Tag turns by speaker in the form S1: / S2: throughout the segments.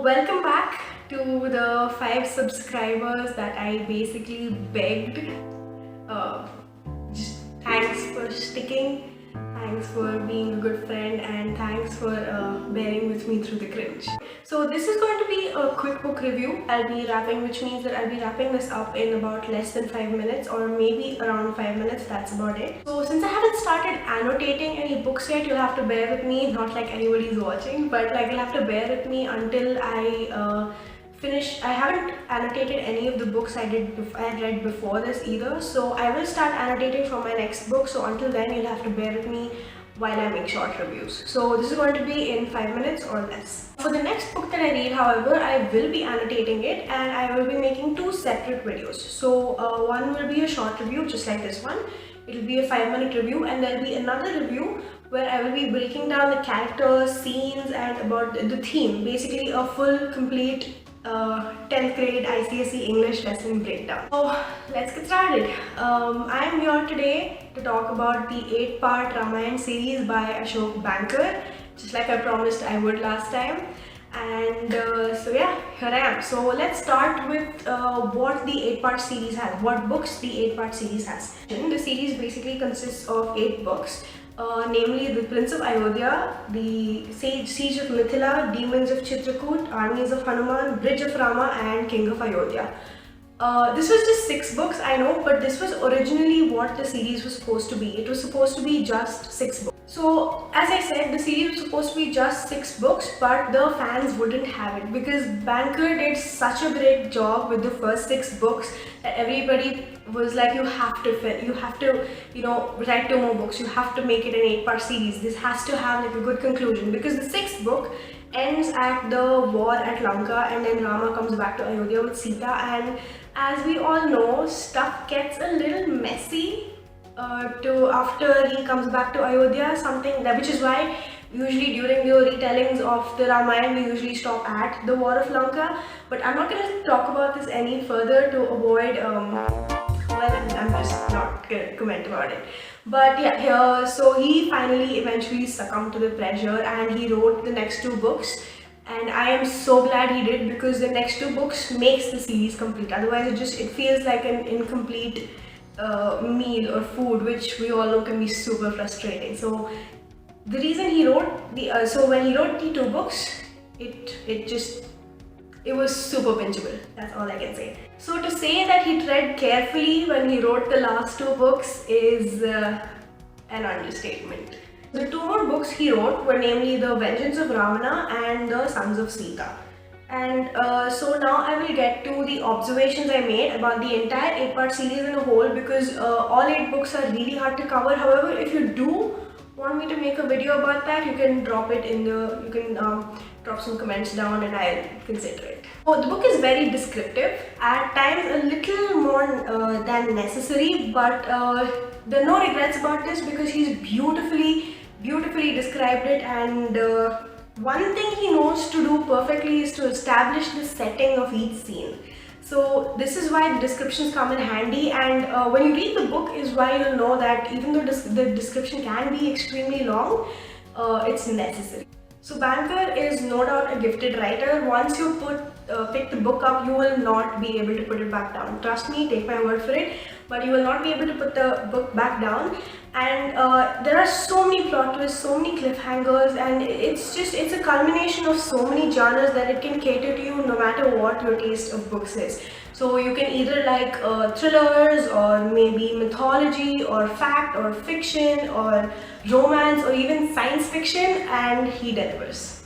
S1: Welcome back to the 5 subscribers that I basically begged. Just thanks for sticking, thanks for being a good friend, and thanks for bearing with me through the cringe. So this is going to be a quick book review. Which means that I'll be wrapping this up in about less than 5 minutes, or maybe around 5 minutes. That's about it. So since I haven't started annotating any books yet, you'll have to bear with me. Not like anybody's watching, but like you'll have to bear with me until I finish. I haven't annotated any of the books I had read before this either, so I will start annotating for my next book. So until then, you'll have to bear with me while I make short reviews. So this is going to be in 5 minutes or less. For the next book that I read, however, I will be annotating it and I will be making 2 separate videos. So one will be a short review just like this one. It will be a 5-minute review, and there will be another review where I will be breaking down the characters, scenes, and about the theme. Basically a full, complete 10th grade ICSE English lesson breakdown. So let's get started. I am here today to talk about the 8-part Ramayan series by Ashok Banker, just like I promised I would last time. And so yeah, here I am. So let's start with what the 8-part series has, what books the 8-part series has. The series basically consists of 8 books. Namely the Prince of Ayodhya, the Siege of Mithila, Demons of Chitrakoot, Armies of Hanuman, Bridge of Rama, and King of Ayodhya. This was just 6 books, I know, but this was originally what the series was supposed to be. It was supposed to be just 6 books. So as I said, the series was supposed to be just 6 books, but the fans wouldn't have it because Banker did such a great job with the first 6 books that everybody was like, you have to, write 2 more books. You have to make it an 8-part series. This has to have like a good conclusion, because the 6th book ends at the war at Lanka, and then Rama comes back to Ayodhya with Sita, and as we all know, stuff gets a little messy after he comes back to Ayodhya, which is why usually during the retellings of the Ramayana we usually stop at the war of Lanka. But I'm not going to talk about this any further to avoid I'm just not going to comment about it. But yeah, so he eventually succumbed to the pressure and he wrote the next 2 books. And I am so glad he did, because the next 2 books makes the series complete. Otherwise it feels like an incomplete meal or food, which we all know can be super frustrating. So the reason he wrote when he wrote the 2 books, it was super bingeable. That's all I can say. So to say that he tread carefully when he wrote the last 2 books is an understatement. The 2 more books he wrote were namely The Vengeance of Ravana and The Sons of Sita. And so now I will get to the observations I made about the entire 8-part series in a whole, because all 8 books are really hard to cover. However, if you do want me to make a video about that, you can drop some comments down and I'll consider it. So the book is very descriptive, at times a little more than necessary, but there are no regrets about this because he's beautifully described it, and one thing he knows to do perfectly is to establish the setting of each scene. So this is why the descriptions come in handy, and when you read the book is why you'll know that even though the description can be extremely long, it's necessary. So Banker is no doubt a gifted writer. Once you pick the book up, you will not be able to put it back down. Trust me, take my word for it. But you will not be able to put the book back down. And there are so many plot twists, so many cliffhangers, and it's a culmination of so many genres that it can cater to you no matter what your taste of books is. So you can either like thrillers, or maybe mythology, or fact, or fiction, or romance, or even science fiction, and he delivers.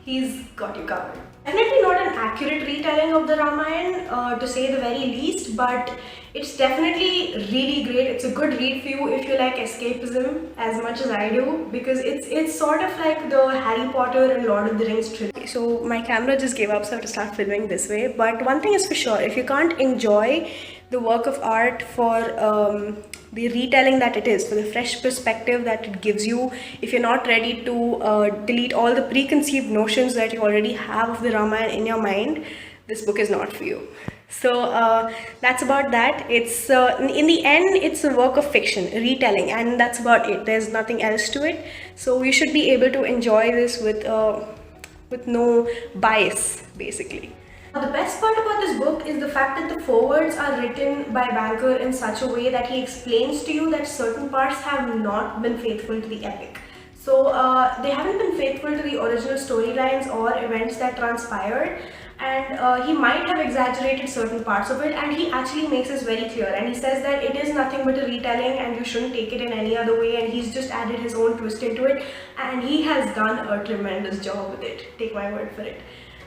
S1: He's got you covered. Definitely not an accurate retelling of the Ramayana, to say the very least, but it's definitely really great. It's a good read for you if you like escapism as much as I do, because it's sort of like the Harry Potter and Lord of the Rings trilogy. So my camera just gave up, so I have to start filming this way. But one thing is for sure, if you can't enjoy the work of art for the retelling that it is, for the fresh perspective that it gives you, if you're not ready to delete all the preconceived notions that you already have of the Ramayana in your mind, this book is not for you. So that's about that. It's in the end, it's a work of fiction, a retelling, and that's about it. There's nothing else to it. So you should be able to enjoy this with with no bias, basically. The best part about this book is the fact that the forewords are written by Banker in such a way that he explains to you that certain parts have not been faithful to the epic. So they haven't been faithful to the original storylines or events that transpired, and he might have exaggerated certain parts of it, and he actually makes this very clear, and he says that it is nothing but a retelling and you shouldn't take it in any other way, and he's just added his own twist into it, and he has done a tremendous job with it, take my word for it.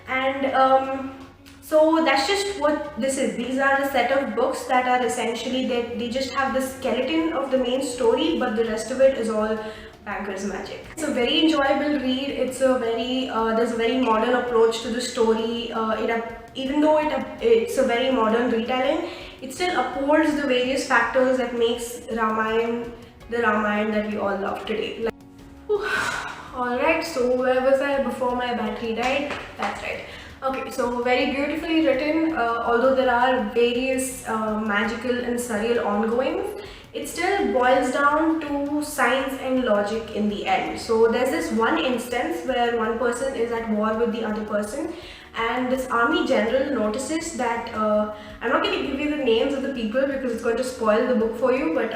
S1: And so that's just what this is. These are a set of books that are essentially that they just have the skeleton of the main story, but the rest of it is all Banker's magic. It's a very enjoyable read. It's a very there's a very modern approach to the story. Even though it's a very modern retelling, it still upholds the various factors that makes Ramayan the Ramayan that we all love today. Alright, so where was I before my battery died? That's right. Okay, so very beautifully written, although there are various magical and surreal ongoings, it still boils down to science and logic in the end. So there's this one instance where one person is at war with the other person, and this army general notices that, I'm not going to give you the names of the people because it's going to spoil the book for you, but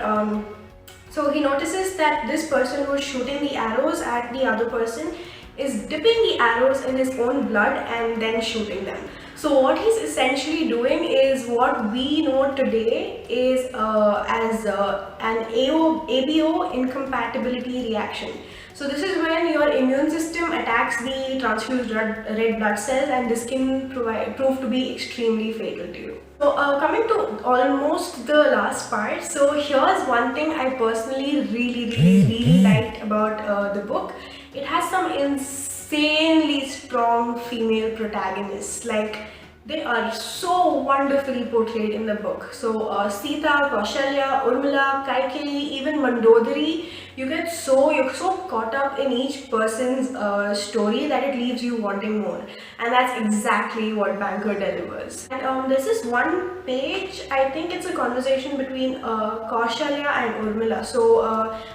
S1: so he notices that this person who's shooting the arrows at the other person is dipping the arrows in his own blood and then shooting them. So what he's essentially doing is what we know today is as an ABO incompatibility reaction. So this is when your immune system attacks the transfused red blood cells, and this can prove to be extremely fatal to you. So coming to almost the last part, so here's one thing I personally really liked about the book. It has some insanely strong female protagonists. Like, they are so wonderfully portrayed in the book. So Sita, Kaushalya, Urmila, Kaikeyi, even Mandodari, you're so caught up in each person's story that it leaves you wanting more. And that's exactly what Banker delivers. And there's this one page, I think it's a conversation between Kaushalya and Urmila. So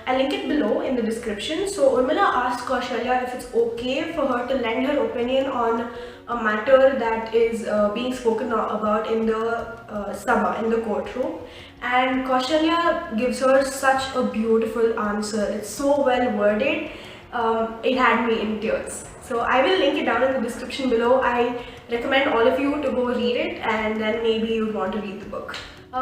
S1: I'll link it below in the description. So Urmila asks Kaushalya if it's okay for her to lend her opinion on a matter that is being spoken about in the Sabha, in the courtroom, and Kaushalya gives her such a beautiful answer. It's so well worded, it had me in tears. So I will link it down in the description below. I recommend all of you to go read it, and then maybe you'd want to read the book.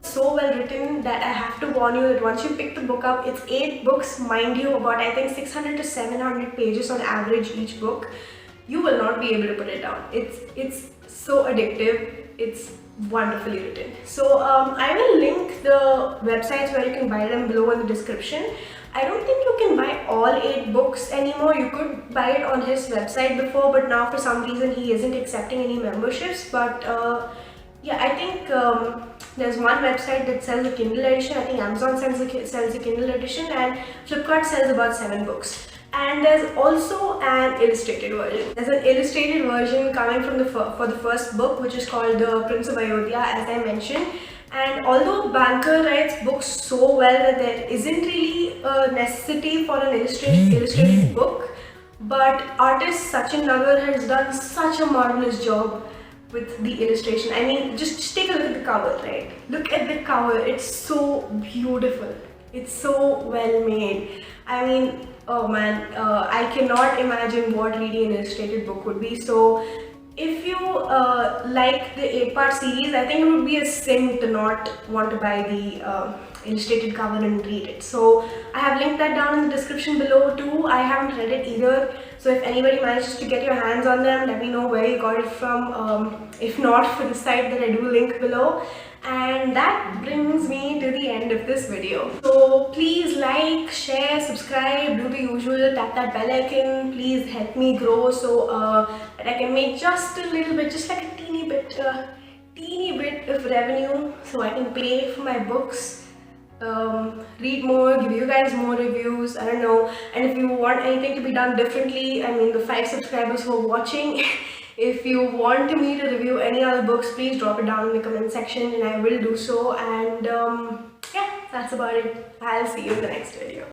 S1: So well written that I have to warn you that once you pick the book up, it's 8 books, mind you, about I think 600 to 700 pages on average each book. You will not be able to put it down. It's so addictive. It's wonderfully written. So I will link the websites where you can buy them below in the description. I don't think you can buy all 8 books anymore. You could buy it on his website before, but now for some reason he isn't accepting any memberships. But yeah, I think there's one website that sells a Kindle edition. I think Amazon sells a Kindle edition, and Flipkart sells about 7 books. And there's also an illustrated version. There's an illustrated version coming from for the first book, which is called The Prince of Ayodhya, as I mentioned. And although Banker writes books so well that there isn't really a necessity for an illustrated book, but artist Sachin Nagar has done such a marvelous job with the illustration. I mean, just take a look at the cover, right? Look at the cover. It's so beautiful. It's so well made. I mean, oh man, I cannot imagine what reading an illustrated book would be. So if you like the 8-part series, I think it would be a sin to not want to buy the illustrated cover and read it. So I have linked that down in the description below too. I haven't read it either. So if anybody manages to get your hands on them, let me know where you got it from. If not, for the site that I do link below. And that brings me to the end of this video. So please like, share, subscribe, do the usual, tap that bell icon. Please help me grow so that I can make just a little bit, just like a teeny bit of revenue, so I can pay for my books, read more, give you guys more reviews, I don't know. And if you want anything to be done differently, I mean the 5 subscribers who are watching, if you want me to review any other books, please drop it down in the comment section and I will do so. And yeah, that's about it. I'll see you in the next video.